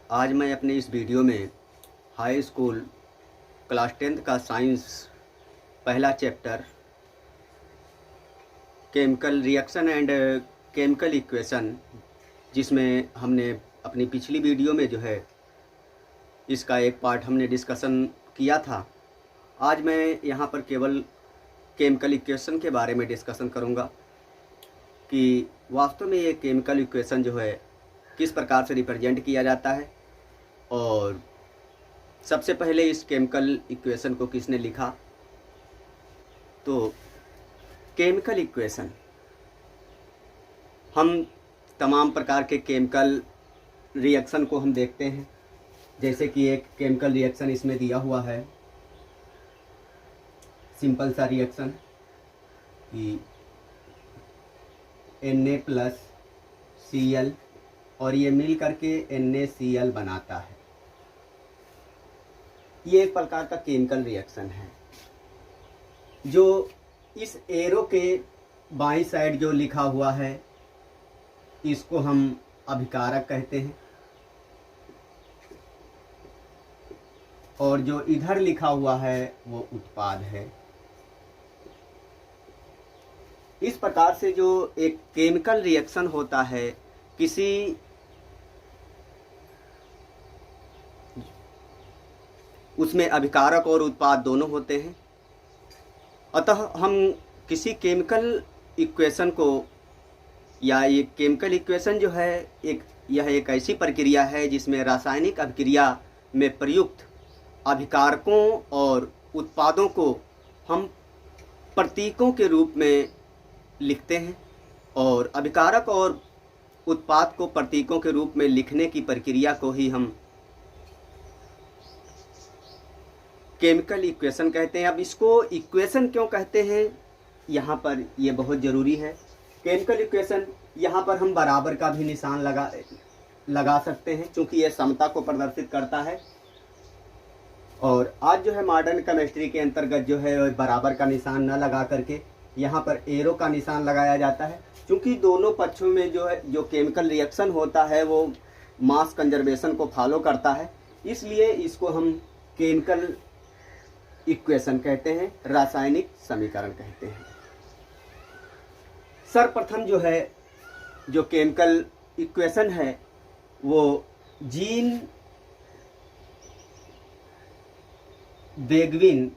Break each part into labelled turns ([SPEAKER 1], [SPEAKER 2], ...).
[SPEAKER 1] आज मैं अपने इस वीडियो में हाई स्कूल क्लास 10th का साइंस पहला chapter chemical reaction and chemical equation, जिसमें हमने अपनी पिछली वीडियो में जो है इसका एक पार्ट हमने डिस्कशन किया था। आज मैं यहाँ पर केवल केमिकल इक्वेशन के बारे में डिस्कशन करूँगा कि वास्तव में ये केमिकल इक्वेशन जो है किस प्रकार से रिप्रेजेंट किया जाता है और सबसे पहले इस केमिकल इक्वेशन को किसने लिखा। तो केमिकल इक्वेशन, हम तमाम प्रकार के केमिकल रिएक्शन को हम देखते हैं। जैसे कि एक केमिकल रिएक्शन इसमें दिया हुआ है, सिंपल सा रिएक्शन कि Na+Cl और ये मिल करके NaCl बनाता है। ये एक प्रकार का केमिकल रिएक्शन है। जो इस एरो के बाईं साइड जो लिखा हुआ है इसको हम अभिकारक कहते हैं, और जो इधर लिखा हुआ है वो उत्पाद है। इस प्रकार से जो एक केमिकल रिएक्शन होता है, किसी उसमें अभिकारक और उत्पाद दोनों होते हैं। अतः हम किसी केमिकल इक्वेशन को, या ये केमिकल इक्वेशन जो है यह एक ऐसी प्रक्रिया है जिसमें रासायनिक अभिक्रिया में प्रयुक्त अभिकारकों और उत्पादों को हम प्रतीकों के रूप में लिखते हैं, और अभिकारक और उत्पाद को प्रतीकों के रूप में लिखने की प्रक्रिया को ही हम केमिकल इक्वेशन कहते हैं। अब इसको इक्वेशन क्यों कहते हैं, यहाँ पर ये बहुत ज़रूरी है। केमिकल इक्वेशन, यहाँ पर हम बराबर का भी निशान लगा सकते हैं, क्योंकि ये समता को प्रदर्शित करता है। और आज जो है मॉडर्न केमिस्ट्री के अंतर्गत जो है बराबर का निशान न लगा करके यहाँ पर एरो का निशान लगाया जाता है, क्योंकि दोनों पक्षों में जो केमिकल रिएक्शन होता है वो मास कंजर्वेशन को फॉलो करता है। इसलिए इसको हम केमिकल इक्वेशन कहते हैं, रासायनिक समीकरण कहते हैं। सर्वप्रथम जो है जो केमिकल इक्वेशन है वो जीन बेगविन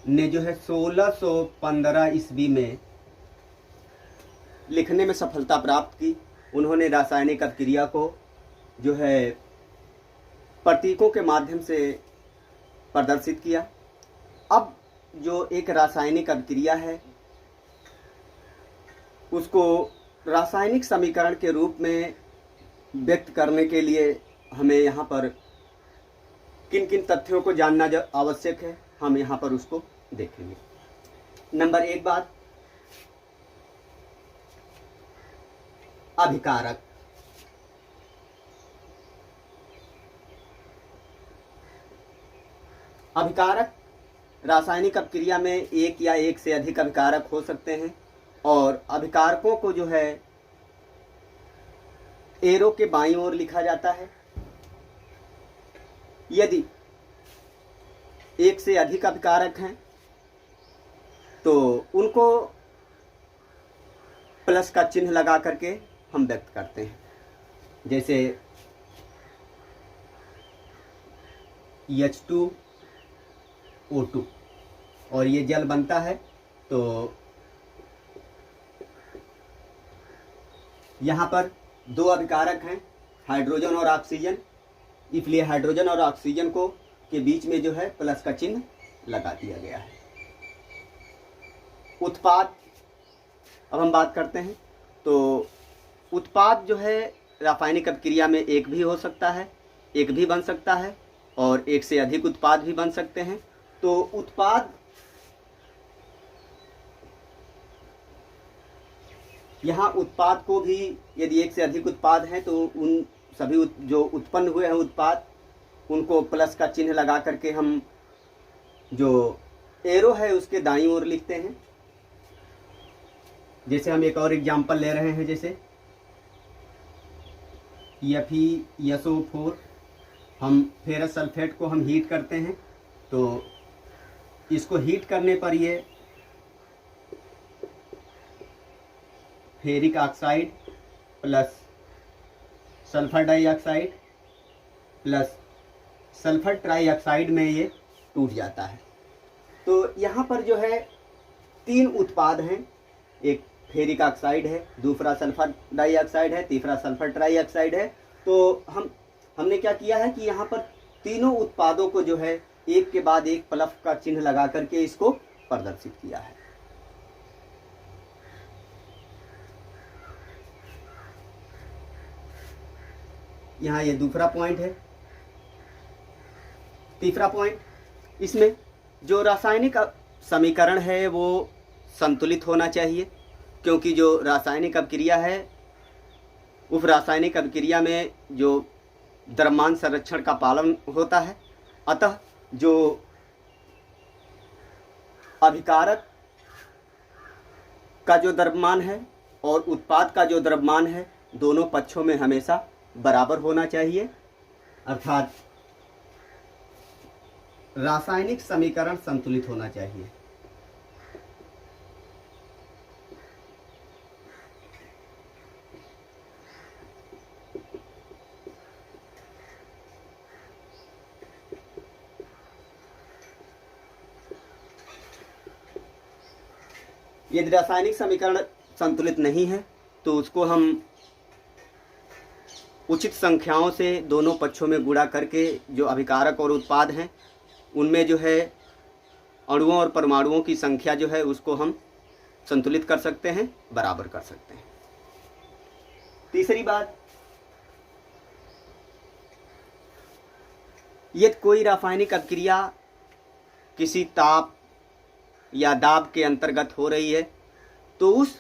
[SPEAKER 1] ने जो है 1615 ईस्वी में लिखने में सफलता प्राप्त की। उन्होंने रासायनिक अभिक्रिया को जो है प्रतीकों के माध्यम से प्रदर्शित किया। अब जो एक रासायनिक अभिक्रिया है उसको रासायनिक समीकरण के रूप में व्यक्त करने के लिए हमें यहाँ पर किन किन तथ्यों को जानना आवश्यक है, हम यहाँ पर उसको देखेंगे। नंबर 1 बात, अभिकारक। अभिकारक रासायनिक अभिक्रिया में एक या एक से अधिक अभिकारक हो सकते हैं, और अभिकारकों को जो है एरो के बाईं ओर लिखा जाता है। यदि एक से अधिक अभिकारक हैं तो उनको प्लस का चिन्ह लगा करके हम व्यक्त करते हैं। जैसे H2O2 और ये जल बनता है, तो यहाँ पर 2 अभिकारक हैं, हाइड्रोजन और ऑक्सीजन, इसलिए हाइड्रोजन और ऑक्सीजन को के बीच में जो है प्लस का चिन्ह लगा दिया गया है। उत्पाद, अब हम बात करते हैं। तो उत्पाद जो है रासायनिक अभिक्रिया में एक भी हो सकता है, एक भी बन सकता है, और एक से अधिक उत्पाद भी बन सकते हैं। तो उत्पाद, यहाँ उत्पाद को भी यदि एक से अधिक उत्पाद हैं तो उन सभी जो उत्पन्न हुए हैं उत्पाद, उनको प्लस का चिन्ह लगा करके हम जो एरो है उसके दाईं ओर लिखते हैं। जैसे हम एक और एग्जांपल ले रहे हैं, जैसे FeSO4, हम फेरस सल्फेट को हम हीट करते हैं, तो इसको हीट करने पर ये ferric oxide plus sulphur dioxide plus sulphur trioxide में ये टूट जाता है। तो यहाँ पर जो है 3 उत्पाद हैं, एक फेरिक ऑक्साइड है, दूसरा सल्फर डाइऑक्साइड है, तीसरा सल्फर ट्राइऑक्साइड है। तो हमने क्या किया है कि यहाँ पर तीनों उत्पादों को जो है एक के बाद एक प्लस का चिन्ह लगा करके इसको प्रदर्शित किया है। यहाँ ये दूसरा पॉइंट है। तीसरा पॉइंट, इसमें जो रासायनिक समीकरण है वो संतुलित होना चाहिए, क्योंकि जो रासायनिक अभिक्रिया है उस रासायनिक अभिक्रिया में जो द्रव्यमान संरक्षण का पालन होता है, अतः जो अभिकारक का जो द्रव्यमान है और उत्पाद का जो द्रव्यमान है दोनों पक्षों में हमेशा बराबर होना चाहिए, अर्थात रासायनिक समीकरण संतुलित होना चाहिए। यदि रासायनिक समीकरण संतुलित नहीं है तो उसको हम उचित संख्याओं से दोनों पक्षों में गुणा करके जो अभिकारक और उत्पाद हैं उनमें जो है अणुओं और परमाणुओं की संख्या जो है उसको हम संतुलित कर सकते हैं, बराबर कर सकते हैं। तीसरी बात, यदि कोई रासायनिक अभिक्रिया किसी ताप या दाब के अंतर्गत हो रही है तो उस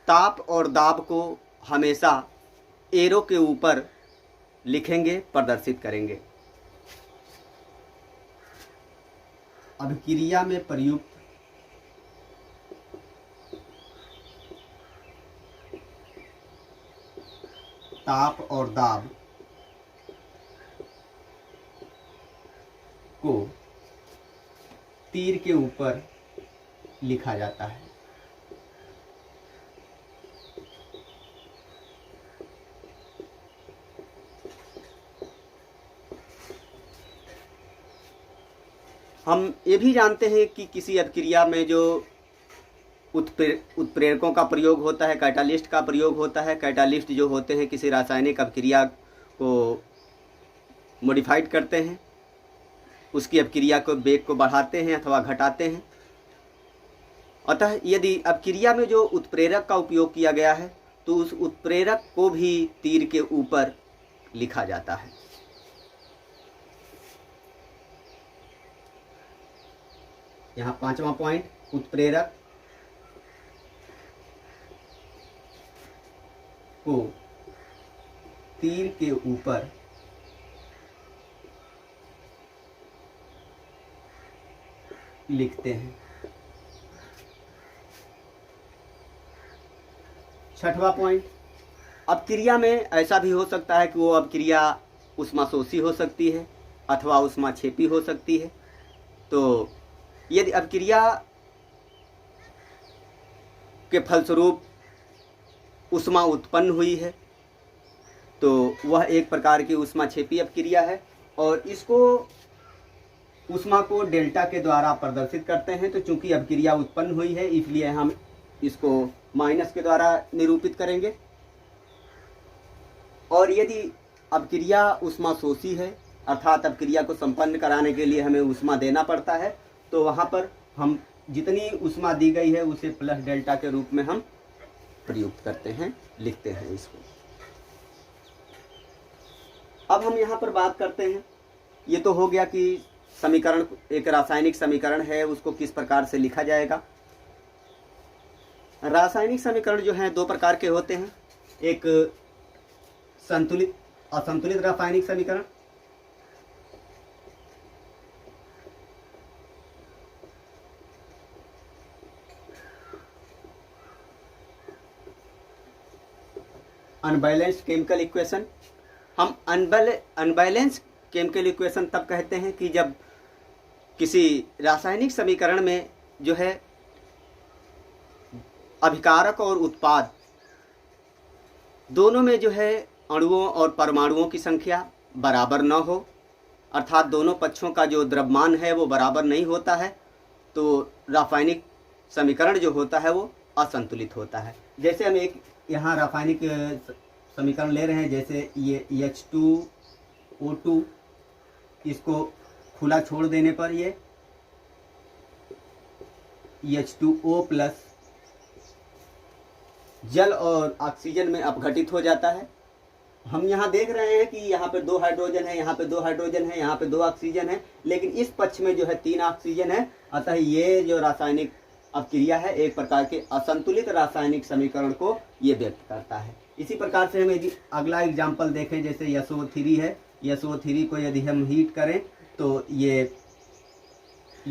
[SPEAKER 1] ताप और दाब को हमेशा एरो के ऊपर लिखेंगे, प्रदर्शित करेंगे। अभिक्रिया में प्रयुक्त ताप और दाब को तीर के ऊपर लिखा जाता है। हम ये भी जानते हैं कि किसी अभिक्रिया में जो उत्प्रेरकों का प्रयोग होता है, कैटालिस्ट का प्रयोग होता है। कैटालिस्ट जो होते हैं किसी रासायनिक अभिक्रिया को मॉडिफाइड करते हैं, उसकी अभिक्रिया को वेग को बढ़ाते हैं अथवा घटाते हैं। अतः यदि अभिक्रिया में जो उत्प्रेरक का उपयोग किया गया है तो उस उत्प्रेरक को भी तीर के ऊपर लिखा जाता है। यहाँ 5वां पॉइंट, उत्प्रेरक को तीर के ऊपर लिखते हैं। 6वां पॉइंट, अपक्रिया में ऐसा भी हो सकता है कि वो अपक्रिया उष्माशोषी हो सकती है अथवा उष्माक्षेपी हो सकती है। तो यदि अपक्रिया के फलस्वरूप उष्मा उत्पन्न हुई है तो वह एक प्रकार की उष्माक्षेपी अपक्रिया है और इसको उष्मा को डेल्टा के द्वारा प्रदर्शित करते हैं। तो चूंकि अपक्रिया उत्पन्न हुई है इसलिए हम इसको माइनस के द्वारा निरूपित करेंगे। और यदि अपक्रिया उष्माशोषी है अर्थात अपक्रिया को संपन्न कराने के लिए हमें उष्मा देना पड़ता है तो वहाँ पर हम जितनी उष्मा दी गई है उसे प्लस डेल्टा के रूप में हम प्रयुक्त करते हैं, लिखते हैं इसको। अब हम यहाँ पर बात करते हैं, ये तो हो गया कि समीकरण, एक रासायनिक समीकरण है उसको किस प्रकार से लिखा जाएगा। रासायनिक समीकरण जो हैं 2 प्रकार के होते हैं, एक संतुलित असंतुलित रासायनिक समीकरण। अनबैलेंस्ड केमिकल इक्वेशन हम अनबैलेंस केमिकल इक्वेशन तब कहते हैं कि जब किसी रासायनिक समीकरण में जो है अभिकारक और उत्पाद दोनों में जो है अणुओं और परमाणुओं की संख्या बराबर न हो, अर्थात दोनों पक्षों का जो द्रव्यमान है वो बराबर नहीं होता है, तो रासायनिक समीकरण जो होता है वो असंतुलित होता है। जैसे हम एक यहाँ रासायनिक समीकरण ले रहे हैं, जैसे ये H2O2, इसको खुला छोड़ देने पर ये H2O प्लस जल और ऑक्सीजन में अपघटित हो जाता है। हम यहाँ देख रहे हैं कि यहाँ पे 2 हाइड्रोजन है, यहाँ पे 2 हाइड्रोजन है, यहाँ पे 2 ऑक्सीजन है, लेकिन इस पक्ष में जो है 3 ऑक्सीजन है। अतः ये जो रासायनिक अपक्रिया है एक प्रकार के असंतुलित रासायनिक समीकरण को ये व्यक्त करता है। इसी प्रकार से हम यदि अगला एग्जाम्पल देखें, जैसे SO3 है, SO3 को यदि हम हीट करें तो ये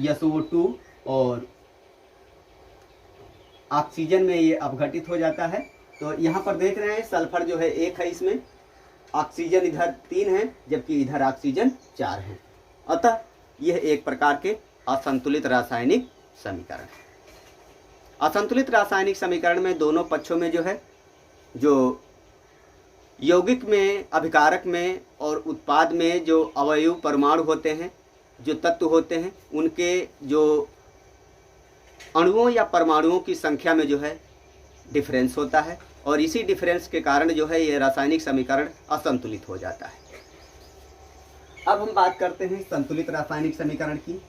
[SPEAKER 1] SO2 और ऑक्सीजन में ये अपघटित हो जाता है। तो यहाँ पर देख रहे हैं सल्फर जो है 1 है, इसमें ऑक्सीजन इधर 3 है, जबकि इधर ऑक्सीजन 4 है। अतः यह एक प्रकार के असंतुलित रासायनिक समीकरण है। असंतुलित रासायनिक समीकरण में दोनों पक्षों में जो है, जो यौगिक में, अभिकारक में और उत्पाद में जो अवयव परमाणु होते हैं, जो तत्व होते हैं, उनके जो अणुओं या परमाणुओं की संख्या में जो है डिफरेंस होता है, और इसी डिफरेंस के कारण जो है ये रासायनिक समीकरण असंतुलित हो जाता है। अब हम बात करते हैं संतुलित रासायनिक समीकरण की।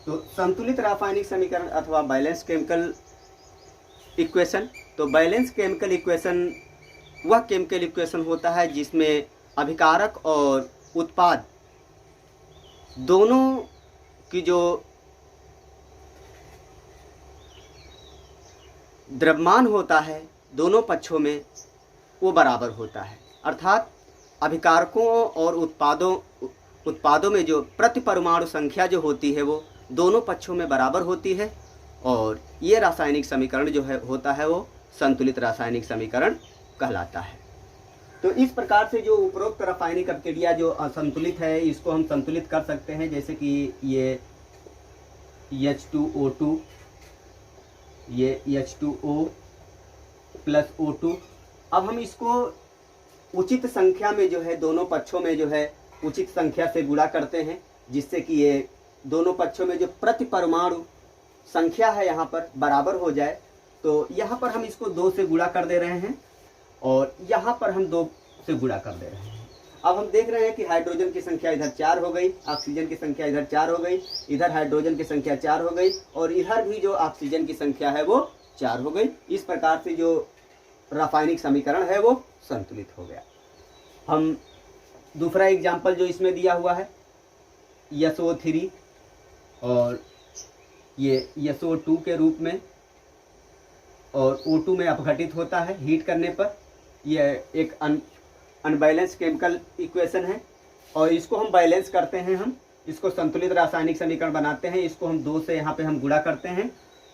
[SPEAKER 1] तो संतुलित रासायनिक समीकरण अथवा बैलेंस केमिकल इक्वेशन, तो बैलेंस केमिकल इक्वेशन वह केमिकल इक्वेशन होता है जिसमें अभिकारक और उत्पाद दोनों की जो द्रव्यमान होता है दोनों पक्षों में वो बराबर होता है, अर्थात अभिकारकों और उत्पादों में जो प्रति परमाणु संख्या जो होती है वो दोनों पक्षों में बराबर होती है, और ये रासायनिक समीकरण जो है होता है वो संतुलित रासायनिक समीकरण कहलाता है। तो इस प्रकार से जो उपरोक्त रासायनिक अपक्रिया जो असंतुलित है इसको हम संतुलित कर सकते हैं, जैसे कि ये H2O2, ये H2O प्लस O2। अब हम इसको उचित संख्या में जो है दोनों पक्षों में जो है उचित संख्या से गुणा करते हैं, जिससे कि ये दोनों पक्षों में जो प्रति परमाणु संख्या है यहाँ पर बराबर हो जाए। तो यहाँ पर हम इसको 2 से गुणा कर दे रहे हैं और यहाँ पर हम 2 से गुणा कर दे रहे हैं। अब हम देख रहे हैं कि हाइड्रोजन की संख्या इधर 4 हो गई, ऑक्सीजन की संख्या इधर 4 हो गई, इधर हाइड्रोजन की संख्या 4 हो गई, और इधर भी जो ऑक्सीजन की संख्या है वो 4 हो गई। इस प्रकार से जो रासायनिक समीकरण है वो संतुलित हो गया। हम दूसरा एग्जाम्पल जो इसमें दिया हुआ है SO3 और ये SO2 के रूप में और O2 में अपघटित होता है हीट करने पर। यह एक अनबैलेंस केमिकल इक्वेशन है और इसको हम बैलेंस करते हैं, हम इसको संतुलित रासायनिक समीकरण बनाते हैं। इसको हम 2 से यहाँ पे हम गुणा करते हैं,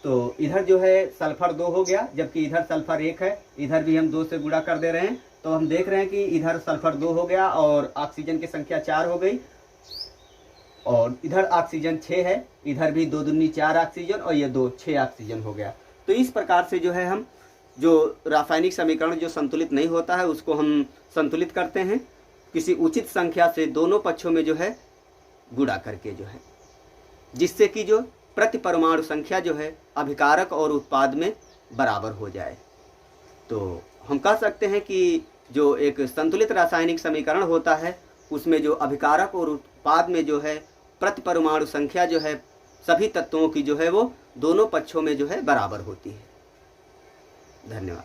[SPEAKER 1] तो इधर जो है सल्फर 2 हो गया, जबकि इधर सल्फर 1 है, इधर भी हम 2 से गुणा कर दे रहे हैं। तो हम देख रहे हैं कि इधर सल्फर 2 हो गया और ऑक्सीजन की संख्या 4 हो गई, और इधर ऑक्सीजन 6 है, इधर भी 2 दूनी 4 ऑक्सीजन और ये 2 6 ऑक्सीजन हो गया। तो इस प्रकार से जो है हम जो रासायनिक समीकरण जो संतुलित नहीं होता है उसको हम संतुलित करते हैं किसी उचित संख्या से दोनों पक्षों में जो है गुणा करके जो है, जिससे कि जो प्रति परमाणु संख्या जो है अभिकारक और उत्पाद में बराबर हो जाए। तो हम कह सकते हैं कि जो एक संतुलित रासायनिक समीकरण होता है उसमें जो अभिकारक और उत्पाद में जो है प्रति परमाणु संख्या जो है सभी तत्वों की जो है वो दोनों पक्षों में जो है बराबर होती है। धन्यवाद।